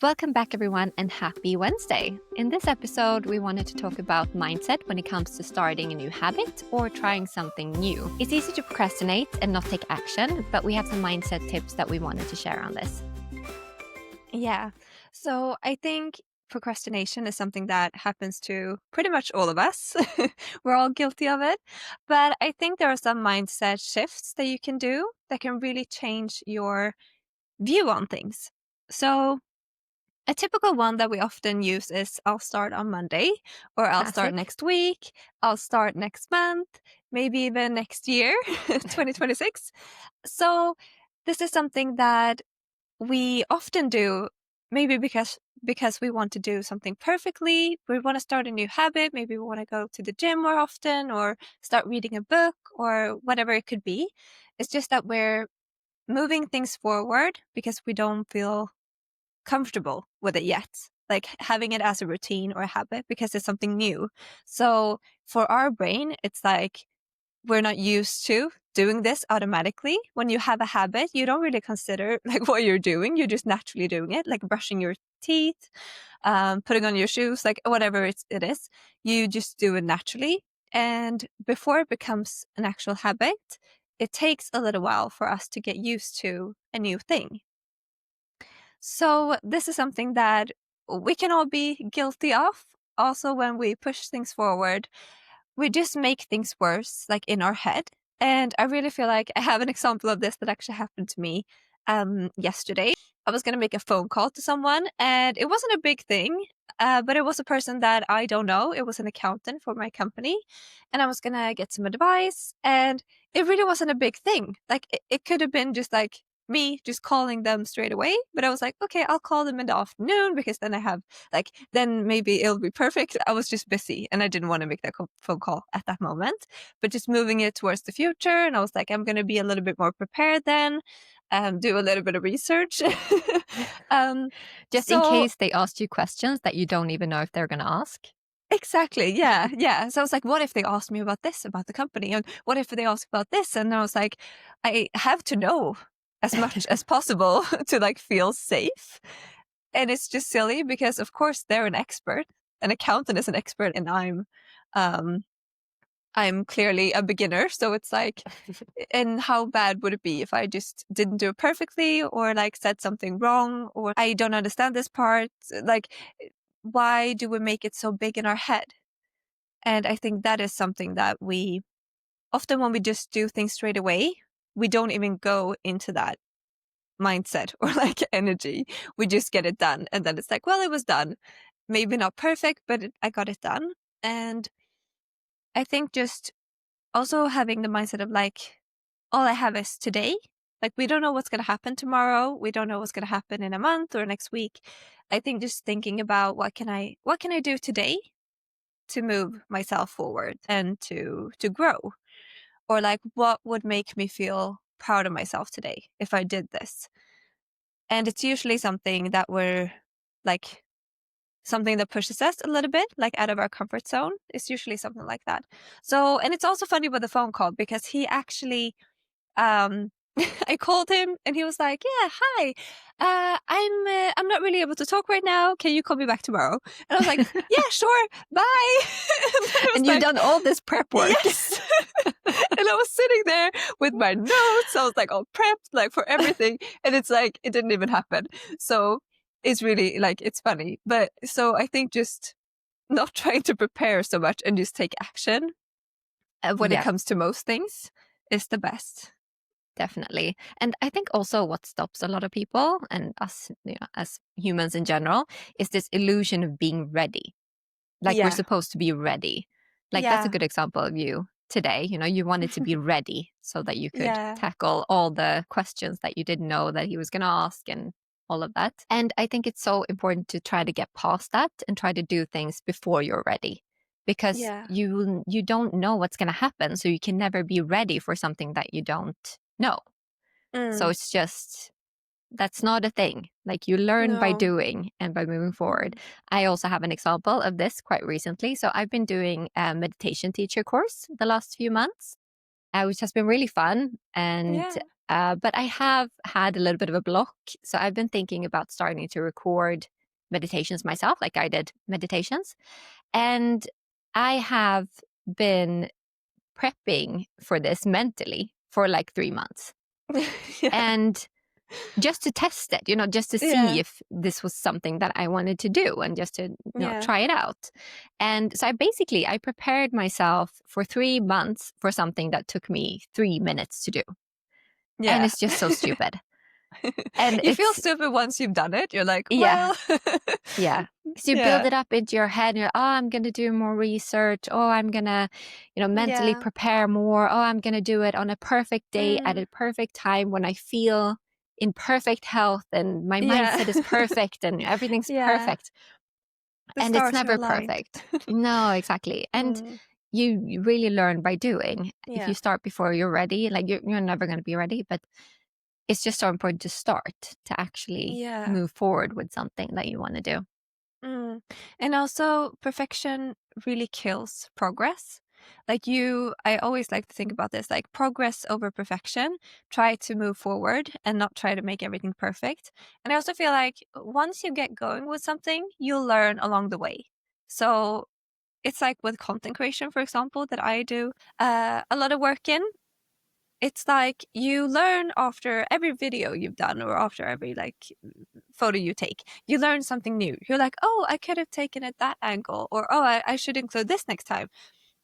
Welcome back, everyone, and happy Wednesday. In this episode, we wanted to talk about mindset when it comes to starting a new habit or trying something new. It's easy to procrastinate and not take action, but we have some mindset tips that we wanted to share on this. Yeah. So I think procrastination is something that happens to pretty much all of us. We're all guilty of it. But I think there are some mindset shifts that you can do that can really change your view on things. So a typical one that we often use is I'll start on Monday, or I'll start Classic. next week, I'll start next month, maybe even next year, 2026. So this is something that we often do, maybe because we want to do something perfectly. We want to start a new habit. Maybe we want to go to the gym more often or start reading a book or whatever it could be. It's just that we're moving things forward because we don't feel comfortable with it yet, like having it as a routine or a habit because it's something new. So for our brain, it's like we're not used to doing this automatically. When you have a habit, you don't really consider like what you're doing. You're just naturally doing it, like brushing your teeth, putting on your shoes, like whatever it is. You just do it naturally. And before it becomes an actual habit, it takes a little while for us to get used to a new thing. So this is something that we can all be guilty of. Also, when we push things forward, we just make things worse, like in our head. And I really feel like I have an example of this that actually happened to me yesterday. I was going to make a phone call to someone, and it wasn't a big thing, but it was a person that I don't know. It was an accountant for my company, and I was going to get some advice, and it really wasn't a big thing. Like, it could have been just like me just calling them straight away, but I was like, okay, I'll call them in the afternoon because then I have then maybe it'll be perfect. I was just busy and I didn't want to make that phone call at that moment, but just moving it towards the future. And I was like, I'm going to be a little bit more prepared then, do a little bit of research. um, Just in so case they ask you questions that you don't even know if they're going to ask. exactly. Yeah. Yeah. So I was like, what if they asked me about this, about the company? And what if they ask about this? And I was like, I have to know as much as possible to like feel safe. And it's just silly because of course they're an expert. An accountant is an expert and um I'm clearly a beginner. So it's like, and how bad would it be if I just didn't do it perfectly or like said something wrong or I don't understand this part? Like, why do we make it so big in our head? And I think that is something that we often, when we just do things straight away, we don't even go into that mindset or like energy. We just get it done. And then it's like, well, it was done. Maybe not perfect, but I got it done. And I think just also having the mindset of like, all I have is today. Like, we don't know what's going to happen tomorrow. We don't know what's going to happen in a month or next week. I think just thinking about what can I do today to move myself forward and to grow, or like what would make me feel proud of myself today if I did this. And it's usually something that we're like something that pushes us a little bit like out of our comfort zone. It's usually something like that. So, and it's also funny with the phone call because he actually um I called him and he was like, yeah, hi, I'm not really able to talk right now, can you call me back tomorrow? And I was like, yeah, sure, bye. And then I was And you've like, done all this prep work. yes. And I was sitting there with my notes. I was like all prepped, like for everything. And it's like, it didn't even happen. So it's really like, it's funny. But so I think just not trying to prepare so much and just take action when it Yeah. comes to most things is the best. Definitely. And I think also what stops a lot of people and us, as humans in general, is this illusion of being ready. Like we're Yeah. supposed to be ready. Like that's a Yeah. good example of you today. You wanted to be ready so that you could Yeah. tackle all the questions that you didn't know that he was going to ask and all of that. And I think it's so important to try to get past that and try to do things before you're ready, because Yeah. you don't know what's going to happen, so you can never be ready for something that you don't know. So Mm. it's just, that's not a thing. Like you learn by No. doing and by moving forward. Mm. I also have an example of this quite recently. So I've been doing a meditation teacher course the last few months, which has been really fun. And Yeah. But I have had a little bit of a block. So I've been thinking about starting to record meditations myself, like guided meditations. And I have been prepping for this mentally for like 3 months. Yeah. And just to test it, just to see Yeah. if this was something that I wanted to do and just to Yeah. try it out. And so I prepared myself for 3 months for something that took me 3 minutes to do. And Yeah. it's just so stupid. And You feel stupid once you've done it. You're like, yeah, well, yeah. So you build yeah. it up into your head and you're, oh, I'm going to do more research. Oh, I'm going to, mentally Yeah. prepare more. Oh, I'm going to do it on a perfect day at Mm. a perfect time when I feel in perfect health and my Yeah. mindset is perfect and everything's Yeah. perfect. The And it's stars are never aligned. perfect. No, exactly. And Mm. you really learn by doing. If Yeah. you start before you're ready, like you're never going to be ready, but it's just so important to start to actually Yeah. move forward with something that you want to do. Mm. And also, perfection really kills progress. I always like to think about this like progress over perfection. Try to move forward and not try to make everything perfect. And I also feel like once you get going with something, you'll learn along the way. So it's like with content creation, for example, that I do a lot of work in. It's like you learn after every video you've done or after every photo you take, you learn something new. You're like, oh, I could have taken it that angle, or oh, I should include this next time.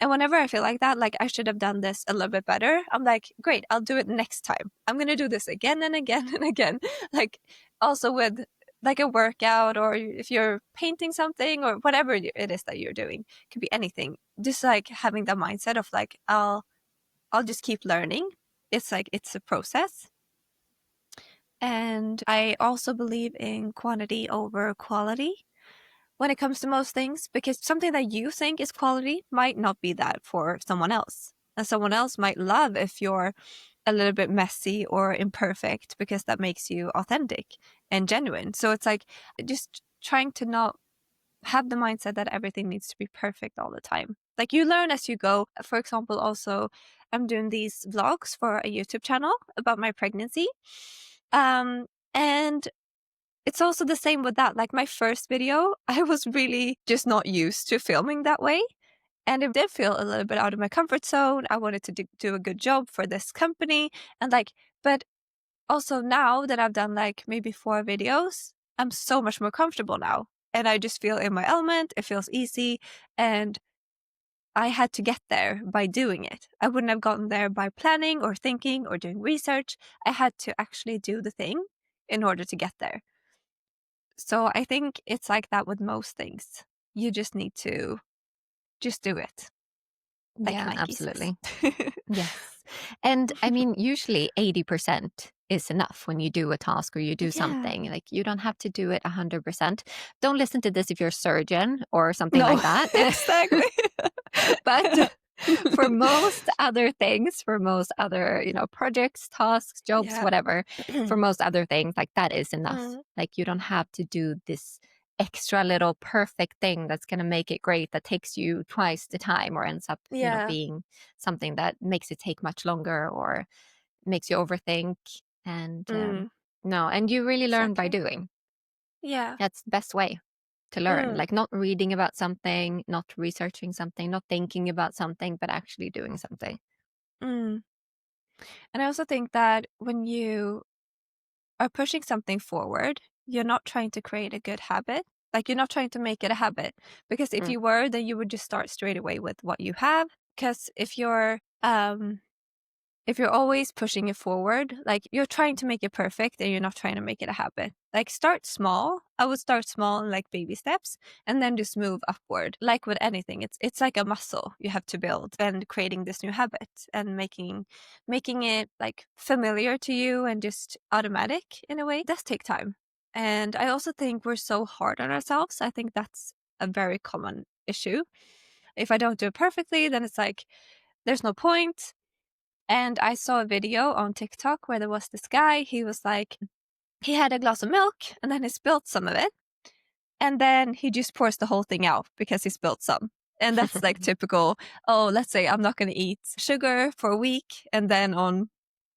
And whenever I feel like that, like I should have done this a little bit better, I'm like, great, I'll do it next time. I'm going to do this again and again and again. Like also with like a workout, or if you're painting something or whatever it is that you're doing, it could be anything. Just like having the mindset of like, I'll just keep learning. It's like, it's a process. And I also believe in quantity over quality when it comes to most things, because something that you think is quality might not be that for someone else. And someone else might love if you're a little bit messy or imperfect, because that makes you authentic and genuine. So it's like just trying to not have the mindset that everything needs to be perfect all the time. Like you learn as you go. For example, also, I'm doing these vlogs for a YouTube channel about my pregnancy. And it's also the same with that. Like my first video, I was really just not used to filming that way. And it did feel a little bit out of my comfort zone. I wanted to do a good job for this company. But also now that I've done like maybe 4 videos, I'm so much more comfortable now. And I just feel in my element. It feels easy. And I had to get there by doing it. I wouldn't have gotten there by planning or thinking or doing research. I had to actually do the thing in order to get there. So I think it's like that with most things. You just need to just do it, like Yeah, Nike says. absolutely. Yes. And I mean, usually 80% is enough when you do a task or you do Yeah. something. Like you don't have to do it 100%. Don't listen to this if you're a surgeon or something No, like that. exactly. But for most other things, for most other, projects, tasks, jobs, Yeah. whatever, for most other things, like that is enough. Mm, Like you don't have to do this extra little perfect thing that's going to make it great that takes you twice the time or ends up, yeah. being something that makes it take much longer or makes you overthink. And Mm, no, and you really learn by exactly. doing. Yeah. That's the best way to learn. Mm, Like not reading about something, not researching something, not thinking about something, but actually doing something. mm. And I also think that when you are pushing something forward, you're not trying to create a good habit. Like you're not trying to make it a habit. Because if Mm. you were, then you would just start straight away with what you have. Because if you're always pushing it forward, like you're trying to make it perfect and you're not trying to make it a habit. Like start small. I would start small in like baby steps and then just move upward. Like with anything, it's like a muscle you have to build, and creating this new habit and making it like familiar to you and just automatic in a way does take time. And I also think we're so hard on ourselves. I think that's a very common issue. If I don't do it perfectly, then it's like there's no point. And I saw a video on TikTok where there was this guy. He was like, he had a glass of milk and then he spilled some of it. And then he just pours the whole thing out because he spilled some. And that's like typical. Oh, let's say I'm not going to eat sugar for a week. And then on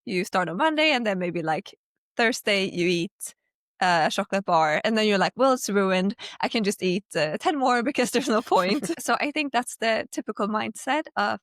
you start on Monday and then maybe like Thursday you eat a chocolate bar and then you're like, well, it's ruined. I can just eat 10 more because there's no point. So I think that's the typical mindset of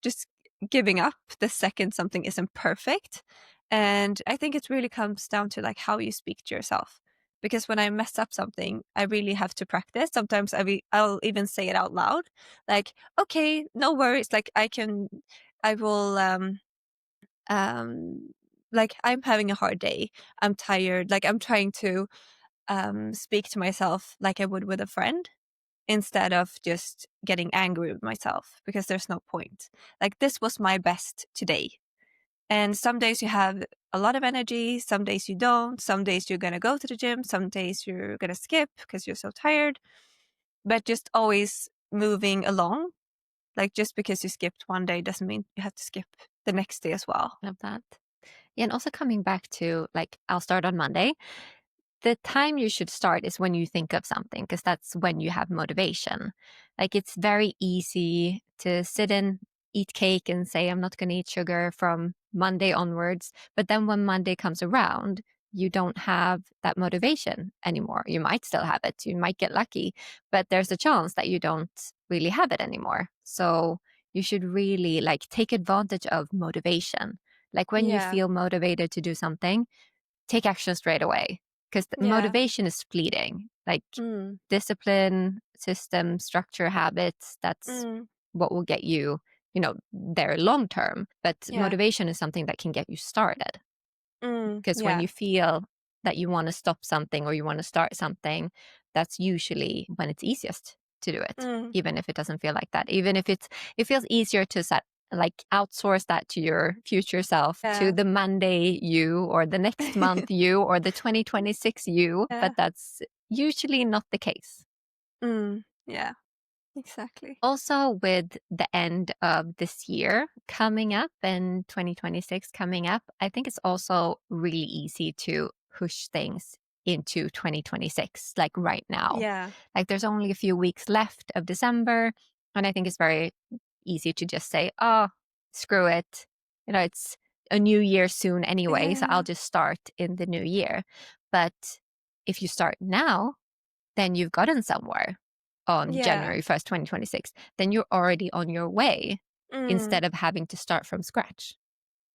just giving up the second something isn't perfect. And I think it really comes down to like how you speak to yourself. Because when I mess up something, I really have to practice. Sometimes I'll even say it out loud, like, okay, no worries. Like I will, um, like I'm having a hard day. I'm tired. Like I'm trying to speak to myself like I would with a friend instead of just getting angry with myself because there's no point. Like this was my best today. And some days you have a lot of energy, some days you don't, some days you're going to go to the gym, some days you're going to skip because you're so tired, but just always moving along. Like just because you skipped one day doesn't mean you have to skip the next day as well. Love that. Yeah, and also coming back to like, I'll start on Monday. The time you should start is when you think of something, because that's when you have motivation. Like it's very easy to sit and eat cake and say, I'm not going to eat sugar from Monday onwards. But then when Monday comes around, you don't have that motivation anymore. You might still have it. You might get lucky, but there's a chance that you don't really have it anymore. So you should really like take advantage of motivation. Like when you Yeah. feel motivated to do something, take action straight away, because Yeah. motivation is fleeting. Like Mm. discipline, system, structure, habits, that's Mm. what will get you, there long term. But Yeah. motivation is something that can get you started. Mm. Because when Yeah. you feel that you want to stop something or you want to start something, that's usually when it's easiest to do it, Mm. even if it doesn't feel like that. Even if it feels easier to set, like outsource that to your future self, to Yeah. the Monday you or the next month you or the 2026 you, Yeah. but that's usually not the case. Mm. Yeah. Exactly. Also, with the end of this year coming up and 2026 coming up, I think it's also really easy to push things into 2026, like right now. Yeah. Like there's only a few weeks left of December, and I think it's very easy to just say, oh, screw it. It's a new year soon anyway, so I'll Yeah. just start in the new year. But if you start now, then you've gotten somewhere on Yeah. January 1st, 2026. Then you're already on your way Mm. instead of having to start from scratch.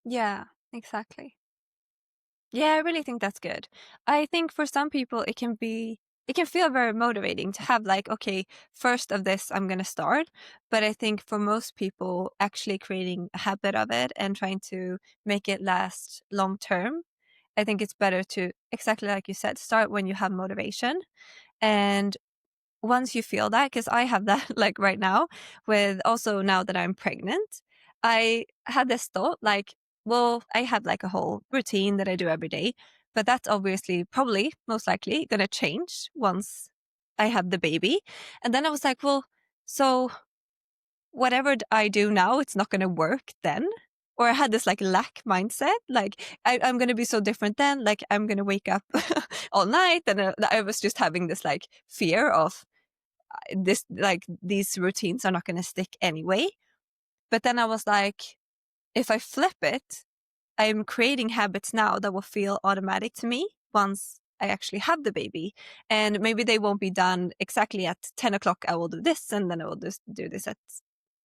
Yeah. Exactly. Yeah, I really think that's good. I think for some people it can feel very motivating to have like, okay, first of this I'm going to start. But I think for most people, actually creating a habit of it and trying to make it last long term, I think it's better to, exactly like you said, start when you have motivation. And once you feel that, because I have that like right now, with also now that I'm pregnant, I had this thought like, well, I have like a whole routine that I do every day, but that's obviously probably most likely going to change once I have the baby. And then I was like, well, so whatever I do now, it's not going to work then. Or I had this like lack mindset, like I'm going to be so different then. Like I'm going to wake up all night. And I was just having this like fear of this, like these routines are not going to stick anyway. But then I was like, if I flip it, I'm creating habits now that will feel automatic to me once I actually have the baby. And maybe they won't be done exactly at 10 o'clock. I will do this and then I will just do this at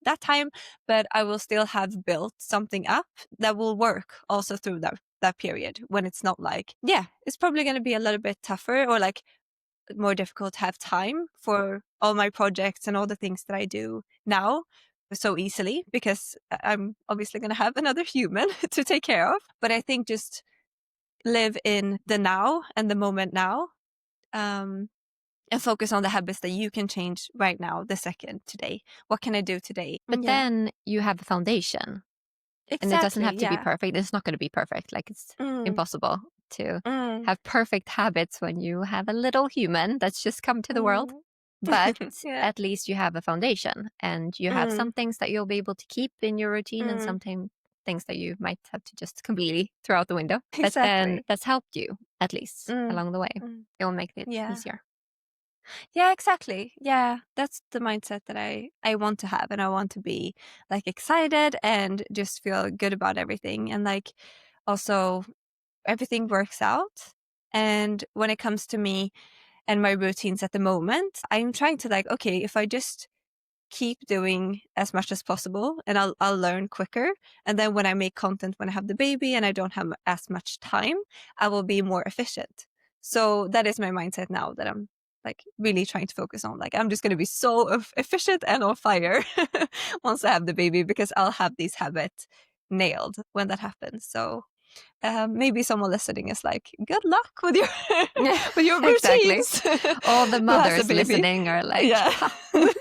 that time, but I will still have built something up that will work also through that period when it's not like, yeah, it's probably going to be a little bit tougher or like more difficult to have time for all my projects and all the things that I do now so easily because I'm obviously going to have another human to take care of. But I think just live in the now and the moment now, and focus on the habits that you can change right now, the second today. What can I do today? But Yeah, then you have a foundation, and it doesn't exactly. have to be Yeah. perfect. It's not going to be perfect. Like it's Mm, impossible to mm, have perfect habits when you have a little human that's just come to the world. mm. But Yeah. at least you have a foundation and you have Mm, some things that you'll be able to keep in your routine and mm, sometimes things that you might have to just completely throw out the window. But then exactly. that's helped you at least Mm, along the way. mm. It will make it Yeah. easier. Yeah, exactly. Yeah, that's the mindset that I want to have, and I want to be like excited and just feel good about everything. And like also everything works out. And when it comes to me and my routines at the moment, I'm trying to like, okay, if I just keep doing as much as possible and I'll learn quicker. And then when I make content when I have the baby and I don't have as much time, I will be more efficient. So that is my mindset now that I'm like really trying to focus on. Like I'm just going to be so efficient and on fire once I have the baby, because I'll have these habits nailed when that happens. So maybe someone listening is like, good luck with your with your Exactly. routines. All the Who has a mothers baby. listening are like, Yeah. "Ha."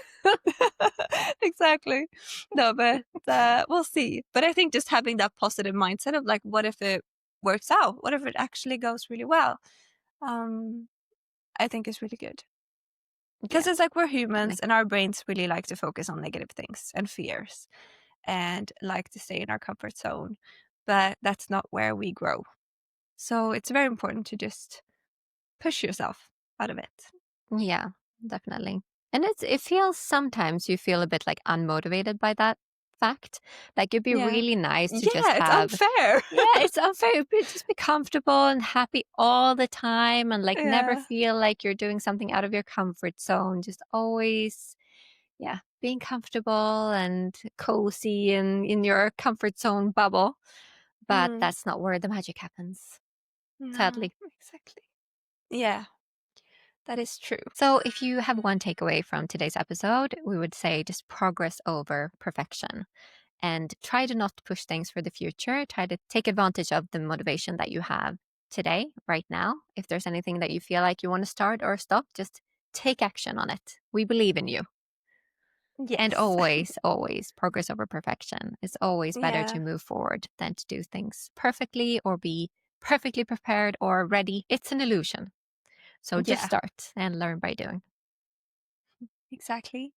Exactly. No, but we'll see. But I think just having that positive mindset of like, what if it works out? What if it actually goes really well? I think is really good. Because Yeah, it's like we're humans definitely. and our brains really like to focus on negative things and fears and like to stay in our comfort zone. But that's not where we grow. So it's very important to just push yourself out of it. Yeah, definitely. And it feels sometimes you feel a bit like unmotivated by that fact. Like it'd be Yeah. really nice to just Yeah, it's have, unfair. yeah, it's unfair, but just be comfortable and happy all the time and like never Yeah. feel like you're doing something out of your comfort zone. Just always, yeah, being comfortable and cozy and in your comfort zone bubble. But Mm. that's not where the magic happens, No, sadly. exactly. Yeah, that is true. So, if you have one takeaway from today's episode, we would say just progress over perfection and try to not push things for the future. Try to take advantage of the motivation that you have today, right now. If there's anything that you feel like you want to start or stop, just take action on it. We believe in you. And Yes. always, always progress over perfection. It's always better to Yeah. move forward than to do things perfectly or be perfectly prepared or ready. It's an illusion. So just Yeah, start and learn by doing. exactly.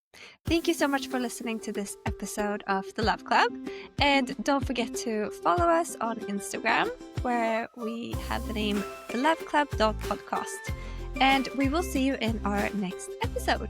Thank you so much for listening to this episode of The Love Club. And don't forget to follow us on Instagram, where we have the name theloveclub.podcast. And we will see you in our next episode.